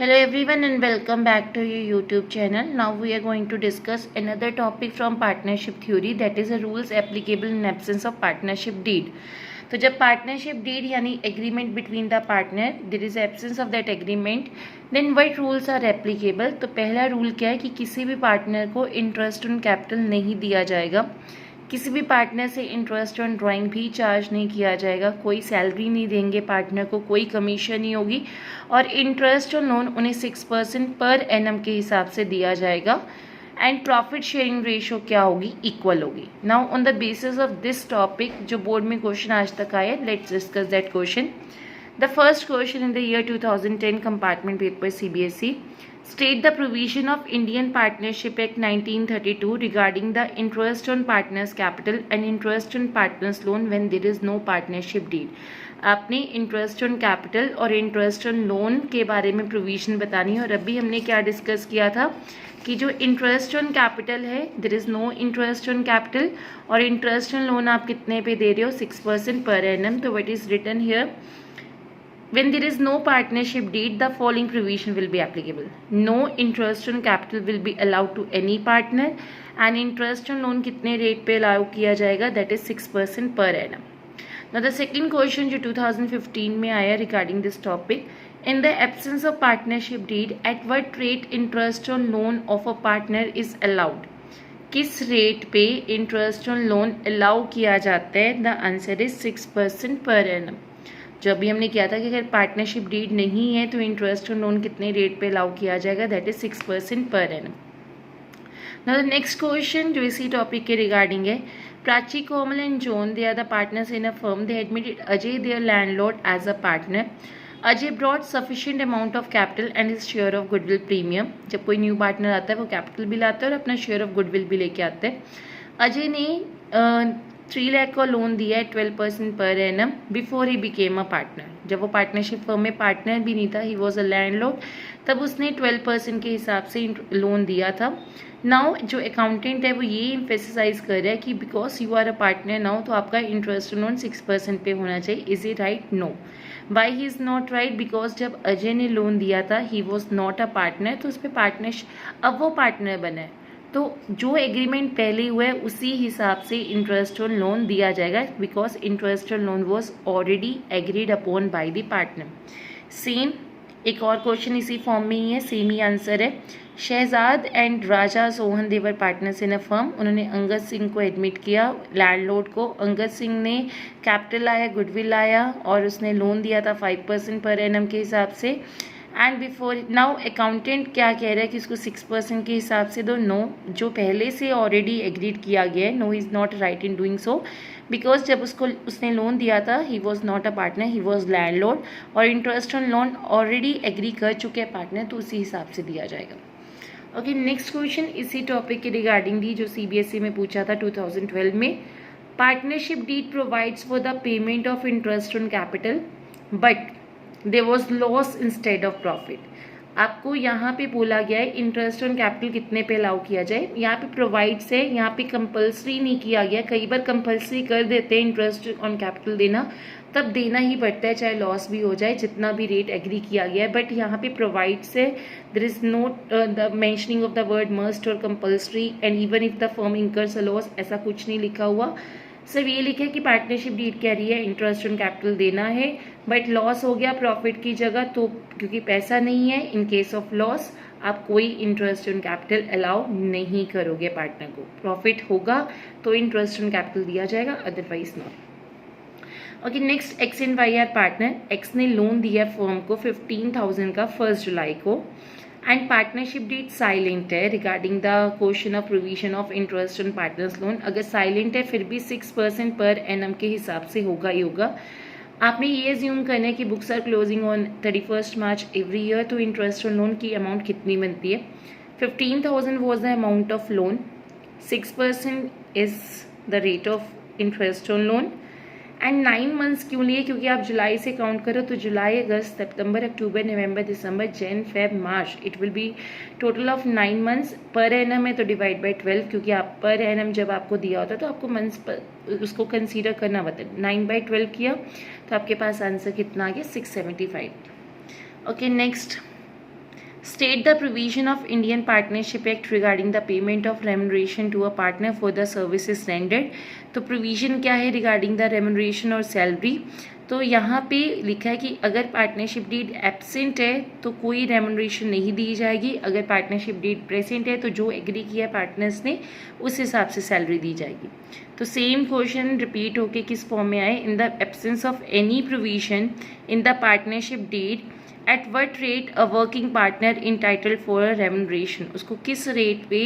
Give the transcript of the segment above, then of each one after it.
Hello everyone and welcome back to your YouTube channel. Now we are going to discuss another topic from partnership theory, that is the rules applicable in absence of partnership deed. तो जब partnership deed यानी agreement between the partner, there is absence of that agreement, then what rules are applicable. तो पहला rule क्या है कि किसी भी पार्टनर को इंटरेस्ट ऑन कैपिटल नहीं दिया जाएगा, किसी भी पार्टनर से इंटरेस्ट ऑन ड्राइंग भी चार्ज नहीं किया जाएगा, कोई सैलरी नहीं देंगे पार्टनर को, कोई कमीशन नहीं होगी, और इंटरेस्ट ऑन लोन उन्हें 6% पर एनम के हिसाब से दिया जाएगा. एंड प्रॉफिट शेयरिंग रेशियो क्या होगी, इक्वल होगी. Now on the basis of this topic जो बोर्ड में क्वेश्चन आज तक आए, let's discuss that question. The first question in the year 2010 compartment paper CBSE. State the provision of Indian Partnership Act 1932 regarding the interest on partners' capital and interest on partners' loan when there is no partnership deed. आपने interest on capital और interest on loan के बारे में provision बतानी है. और अभी हमने क्या डिस्कस किया था कि जो इंटरेस्ट ऑन कैपिटल है, there is no interest on capital, और इंटरेस्ट ऑन लोन आप कितने पे दे रहे हो, 6% पर एनम. तो what is written here, when there is no partnership deed, the following provision will be applicable. No interest on capital will be allowed to any partner, and interest on loan कितने rate पे allow किया जाएगा, that is 6% per annum. Now the second question जो 2015 में आया regarding this topic, in the absence of partnership deed, at what rate interest on loan of a partner is allowed? किस rate पे interest on loan allow किया जाता है? The answer is 6% पर annum. जो अभी हमने किया था कि अगर पार्टनरशिप डीड नहीं है तो इंटरेस्ट ऑन लोन कितने रेट पे अलाउ किया जाएगा, that is 6% per annum. Now the next question जो इसी टॉपिक के रिगार्डिंग है. Prachi, Komal and John, they are the partners in a firm. They admitted Ajay their landlord as a partner. Ajay brought sufficient amount of capital and his share of goodwill premium. जब कोई new partner आता है वो capital भी लाता है और अपना शेयर ऑफ गुडविल भी लेके आता है. अजय ने 3 लाख का लोन दिया है 12% per annum before he became a partner. जब वो पार्टनरशिप फर्म में पार्टनर भी नहीं था, ही वॉज अ लैंडलॉर्ड, तब उसने 12% के हिसाब से लोन दिया था. नाउ जो अकाउंटेंट है वो ये एम्फेसाइज कर रहा है कि because you are a partner now, तो आपका इंटरेस्ट लोन 6% पे होना चाहिए. Is it right? No. Why he is not right? Because जब अजय ने लोन दिया था he was not a partner, तो उस पर पार्टनरशिप, अब वो पार्टनर बना है, तो जो एग्रीमेंट पहले हुआ है उसी हिसाब से इंटरेस्ट ऑन लोन दिया जाएगा, because interest on loan was already agreed upon by the partner. Same एक और क्वेश्चन इसी फॉर्म में ही है, सेम ही आंसर है. Shahzad and Raja Sohan were partners in a firm. उन्होंने अंगद सिंह को एडमिट किया, लैंडलॉर्ड को. अंगद सिंह ने कैपिटल लाया, गुडविल लाया, और उसने लोन दिया था 5% पर एनम के हिसाब से. एंड बिफोर नाउ अकाउंटेंट क्या कह रहा है कि इसको 6% के हिसाब से दो. नो, जो पहले से ऑलरेडी एग्रीड किया गया है, no is not right in doing so, because जब उसने लोन दिया था he was not a partner, he was landlord, और interest on loan already agree कर चुके हैं पार्टनर, तो उसी हिसाब से दिया जाएगा. ओके, नेक्स्ट क्वेश्चन इसी टॉपिक के रिगार्डिंग भी जो CBSE में पूछा था 2012 में. Partnership deed provides for the payment of interest on capital but there was loss instead of profit. आपको यहाँ पे बोला गया है इंटरेस्ट ऑन कैपिटल कितने पे अलाउ किया जाए. यहाँ पे प्रोवाइड्स है, यहाँ पे कंपल्सरी नहीं किया गया. कई बार कंपल्सरी कर देते हैं इंटरेस्ट ऑन कैपिटल देना, तब देना ही पड़ता है चाहे लॉस भी हो जाए, जितना भी रेट एग्री किया गया है. बट यहाँ पे प्रोवाइड्स है, there is no the mentioning of the word must और compulsory, and even if the firm incurs a loss, ऐसा कुछ नहीं लिखा हुआ. सिर्फ ये लिखा है कि पार्टनरशिप डीड कह रही है इंटरेस्ट ऑन कैपिटल देना है, बट लॉस हो गया प्रॉफिट की जगह, तो क्योंकि पैसा नहीं है, इन केस ऑफ लॉस आप कोई इंटरेस्ट ऑन कैपिटल अलाउ नहीं करोगे पार्टनर को. प्रॉफिट होगा तो इंटरेस्ट ऑन कैपिटल दिया जाएगा, otherwise not. Okay, next X and Y are partner. X ने लोन दिया फर्म को 15,000 का 1 जुलाई को, एंड पार्टनरशिप डीड साइलेंट है regarding the question of provision of interest on partners loan. अगर साइलेंट है फिर भी 6% पर एनम के हिसाब से होगा ही होगा. आपने ये एज्यूम करना है कि books are closing on 31 March every year, तो इंटरेस्ट ऑन लोन की अमाउंट कितनी बनती है. 15,000 was the amount of loan, 6% is the rate of interest on loan, and 9 months क्यों लिए, क्योंकि आप जुलाई से काउंट करो तो जुलाई, अगस्त, सितंबर, अक्टूबर, नवंबर, दिसंबर, जन, Feb, March, it will be total of 9 months. Per annum है तो डिवाइड बाय 12, क्योंकि आप पर एनम जब आपको दिया होता है तो आपको मंथ्स पर उसको कंसीडर करना होता है. 9/12 किया तो आपके पास आंसर कितना आ गया, 675. Okay, next State the provision of Indian Partnership Act regarding the payment of remuneration to a partner for the services rendered. तो provision क्या है regarding the remuneration और salary? तो यहाँ पे लिखा है कि अगर पार्टनरशिप डीड एब्सेंट है तो कोई रेमुनरेशन नहीं दी जाएगी, अगर पार्टनरशिप डीड प्रेजेंट है तो जो एग्री किया है पार्टनर्स ने उस हिसाब से सैलरी दी जाएगी. तो सेम क्वेश्चन रिपीट होके किस फॉर्म में आए, in the absence of any provision in the partnership deed at what rate a working partner entitled for a remuneration. उसको किस रेट पे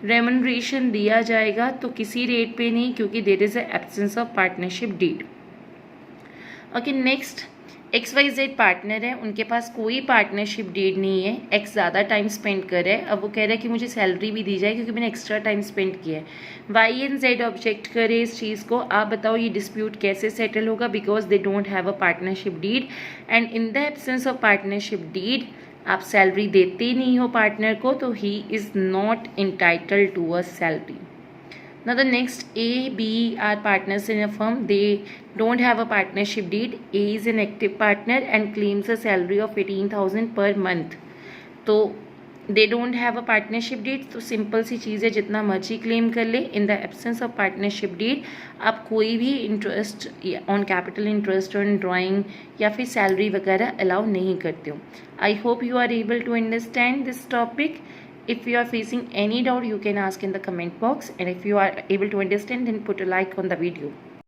रेमुनरेशन दिया जाएगा, तो किसी रेट पे नहीं, क्योंकि there is a absence of partnership deed. Okay, next XYZ partner है, उनके पास कोई पार्टनरशिप डीड नहीं है, X ज़्यादा टाइम स्पेंड कर रहा है, अब वो कह रहा है कि मुझे सैलरी भी दी जाए क्योंकि मैंने एक्स्ट्रा टाइम स्पेंड किया है. Y and Z ऑब्जेक्ट करे इस चीज़ को. आप बताओ ये डिस्प्यूट कैसे सेटल होगा, because they don't have a partnership deed and in the absence of partnership deed आप सैलरी देते ही नहीं हो पार्टनर को, तो he is not entitled to a salary. Now the next, A, B are partners in a firm. They don't have a partnership deed. A is an active partner and claims a salary of 18,000 per month. तो they don't have a partnership deed. तो simple सी चीज़ है, जितना मर्जी claim कर ले. In the absence of partnership deed आप कोई भी interest on capital interest on drawing या फिर सैलरी वगैरह अलाउ नहीं करते हो. I hope you are able to understand this topic. If you are facing any doubt, you can ask in the comment box, and if you are able to understand, then put a like on the video.